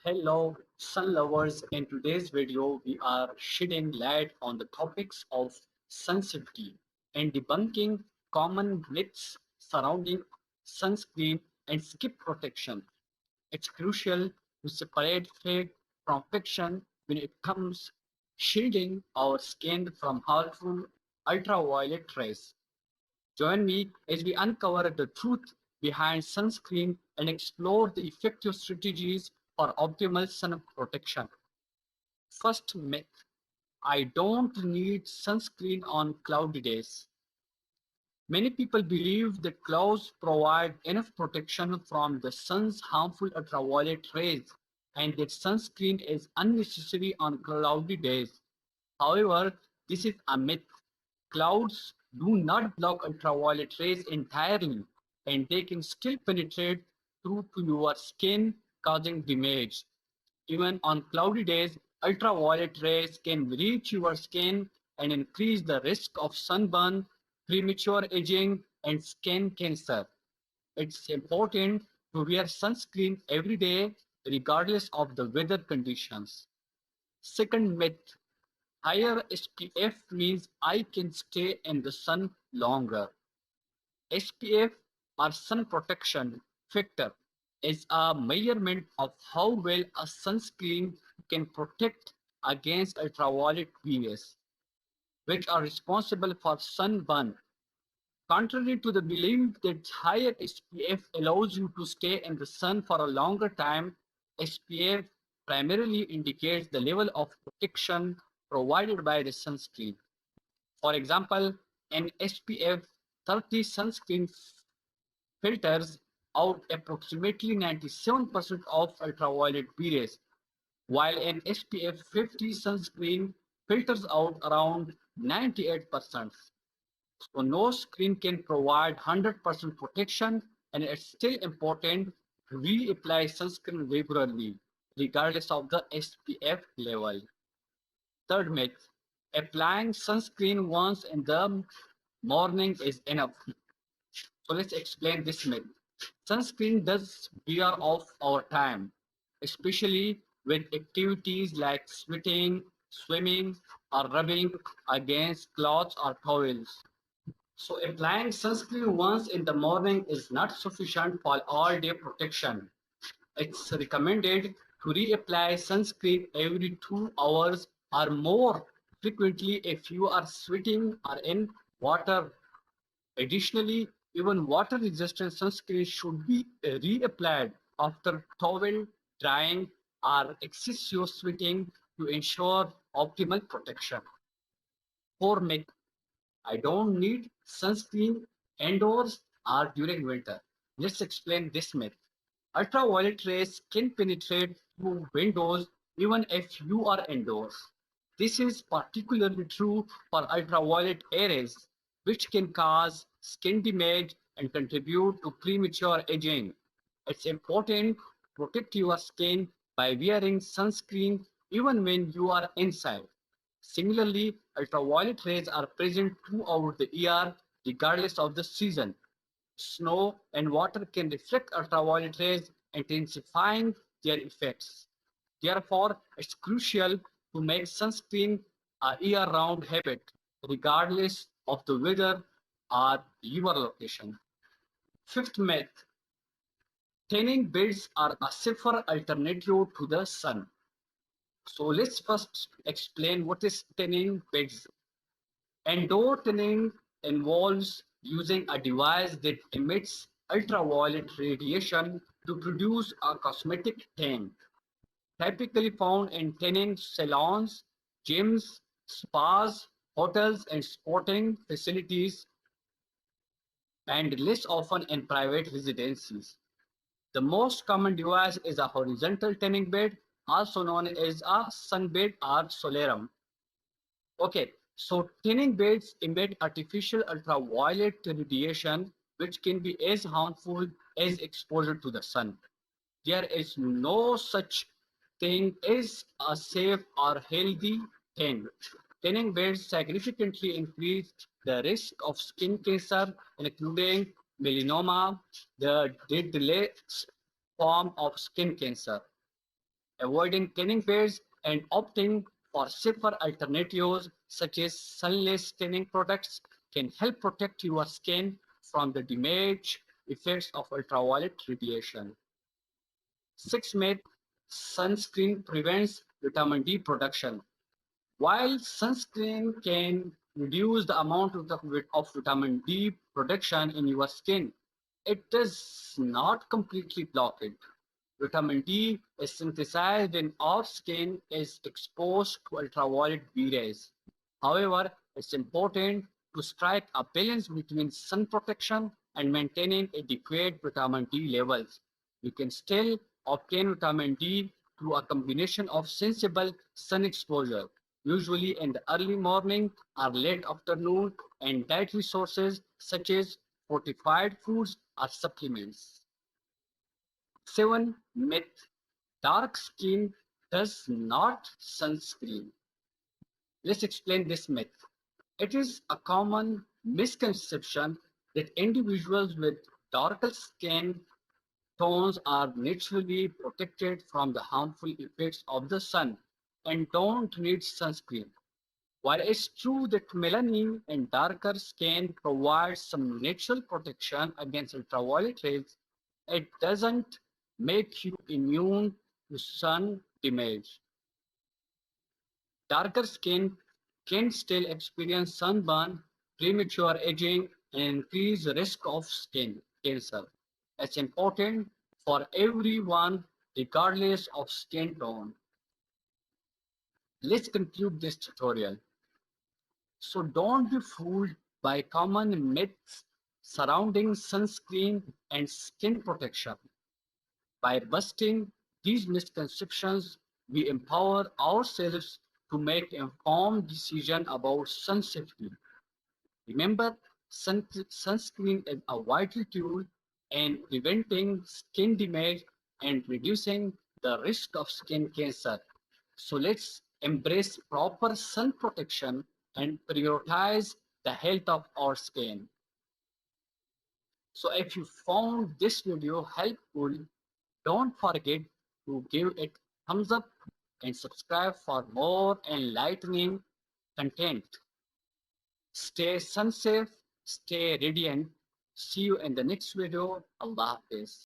Hello, sun lovers. In today's video, we are shedding light on the topics of sun safety and debunking common myths surrounding sunscreen and skin protection. It's crucial to separate fact from fiction when it comes shielding our skin from harmful ultraviolet rays. Join me as we uncover the truth behind sunscreen and explore the effective strategies for optimal sun protection. First myth: I don't need sunscreen on cloudy days. Many people believe that clouds provide enough protection from the sun's harmful ultraviolet rays and that sunscreen is unnecessary on cloudy days. However, this is a myth. Clouds do not block ultraviolet rays entirely, and they can still penetrate through to your skin, causing damage. Even on cloudy days, ultraviolet rays can reach your skin and increase the risk of sunburn, premature aging, and skin cancer. It's important to wear sunscreen every day, regardless of the weather conditions. Second myth: higher SPF means I can stay in the sun longer. SPF, or sun protection factor, is a measurement of how well a sunscreen can protect against ultraviolet rays, which are responsible for sunburn. Contrary to the belief that higher SPF allows you to stay in the sun for a longer time, SPF primarily indicates the level of protection provided by the sunscreen. For example, an SPF 30 sunscreen filters out approximately 97% of ultraviolet rays, while an SPF 50 sunscreen filters out around 98%. So no screen can provide 100% protection, and it's still important to reapply sunscreen regularly, regardless of the SPF level. Third myth: applying sunscreen once in the morning is enough. So let's explain this myth. Sunscreen does wear off over time, especially with activities like sweating, swimming, or rubbing against clothes or towels. So applying sunscreen once in the morning is not sufficient for all-day protection. It's recommended to reapply sunscreen every 2 hours or more frequently if you are sweating or in water. Additionally, even water-resistant sunscreen should be reapplied after towel drying or excessive sweating to ensure optimal protection. For myth: I don't need sunscreen indoors or during winter. Let's explain this myth. Ultraviolet rays can penetrate through windows even if you are indoors. This is particularly true for ultraviolet rays, which can cause skin damage and contribute to premature aging. It's important to protect your skin by wearing sunscreen even when you are inside. Similarly, ultraviolet rays are present throughout the year regardless of the season. Snow and water can reflect ultraviolet rays, intensifying their effects. Therefore, it's crucial to make sunscreen a year-round habit, regardless of the weather or your location. Fifth myth: tanning beds are a safer alternative to the sun. So let's first explain what is tanning beds. Indoor tanning involves using a device that emits ultraviolet radiation to produce a cosmetic tan, typically found in tanning salons, gyms, spas, hotels, and sporting facilities, and less often in private residences. The most common device is a horizontal tanning bed, also known as a sunbed or solarium. Okay, so tanning beds emit artificial ultraviolet radiation, which can be as harmful as exposure to the sun. There is no such thing as a safe or healthy tan. Tanning beds significantly increase the risk of skin cancer, including melanoma, the deadliest form of skin cancer. Avoiding tanning beds and opting for safer alternatives such as sunless tanning products can help protect your skin from the damage effects of ultraviolet radiation. Sixth myth, sunscreen prevents vitamin D production. While sunscreen can reduce the amount of vitamin D production in your skin, it does not completely block it. Vitamin D is synthesized in our skin is exposed to ultraviolet B rays. However, it's important to strike a balance between sun protection and maintaining adequate vitamin D levels. You can still obtain vitamin D through a combination of sensible sun exposure, usually in the early morning or late afternoon, and dietary sources such as fortified foods or supplements. 7. Myth: dark skin does not sunscreen. Let's explain this myth. It is a common misconception that individuals with darker skin tones are naturally protected from the harmful effects of the sun and don't need sunscreen. While it's true that melanin and darker skin provide some natural protection against ultraviolet rays, it doesn't make you immune to sun damage. Darker skin can still experience sunburn, premature aging, and increased risk of skin cancer. It's important for everyone, regardless of skin tone. Let's conclude this tutorial. So don't be fooled by common myths surrounding sunscreen and skin protection. By busting these misconceptions, we empower ourselves to make informed decisions about sun safety. Remember, sunscreen is a vital tool in preventing skin damage and reducing the risk of skin cancer. So let's embrace proper sun protection and prioritize the health of our skin. So if you found this video helpful, don't forget to give it thumbs up and subscribe for more enlightening content. Stay sun safe, stay radiant. See you in the next video. Allah Hafiz.